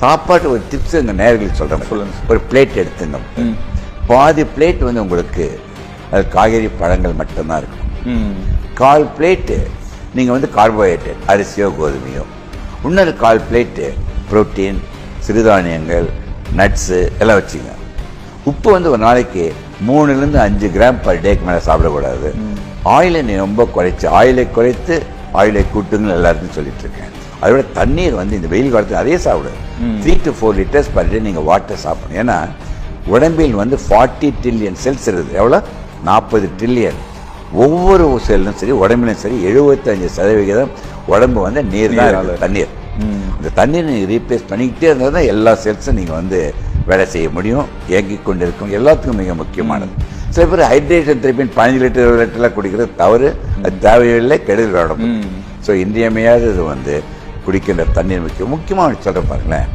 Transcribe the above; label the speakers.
Speaker 1: சாப்பாட்டு ஒரு டிப்ஸ் எங்கள் நேர்களுக்கு சொல்கிறேன்.
Speaker 2: சொல்லுங்க.
Speaker 1: ஒரு பிளேட் எடுத்துங்க. பாதி பிளேட் வந்து உங்களுக்கு அது காய்கறி பழங்கள் மட்டும்தான் இருக்கும். கால் பிளேட்டு நீங்கள் வந்து கார்போஹைட்ரேட் அரிசியோ கோதுமையோ, இன்னொரு கால் பிளேட்டு புரோட்டீன் சிறுதானியங்கள் நட்ஸு எல்லாம் வச்சுங்க. உப்பு வந்து ஒரு நாளைக்கு 3 to 5 கிராம் பர் டேக்கு மேலே சாப்பிடக்கூடாது. ஆயிலை நீ ரொம்ப குறைச்சி ஆயிலை குறைத்து ஆயிலை கூட்டுங்கன்னு எல்லாருக்கும் சொல்லிட்டு இருக்கேன். அதோட தண்ணீர் வந்து இந்த வெயில் காலத்தில் அதே சாப்பிடுது. 3 to 4 liters பர் டே நீங்கள் வாட்டர் சாப்பிடணும். ஏன்னா உடம்பில் வந்து 40 trillion செல்ஸ் இருக்குது. எவ்வளோ? 40 trillion. ஒவ்வொரு செல்லும் சரி உடம்பிலும் சரி 75% உடம்பு வந்து நீர் தான் இருக்குது, தண்ணீர். இந்த தண்ணீர் நீங்கள் ரீப்ளேஸ் பண்ணிக்கிட்டே இருந்தால் தான் எல்லா செல்ஸும் நீங்கள் வந்து வேலை செய்ய முடியும், இயங்கிக் கொண்டு இருக்கும். எல்லாத்துக்கும் மிக முக்கியமானது. சில பேர் ஹைட்ரேஷன் தெரப்பி 15 லிட்டர் 20 லிட்டர்லாம் குடிக்கிறது தவறு, அது தேவையில்லை, கெடுதல் உடம்பு. ஸோ இன்றியமையாதது வந்து குடிக்கின்ற தண்ணீர் முக்கியமாக சொல்கிறேன் பாருங்களேன்.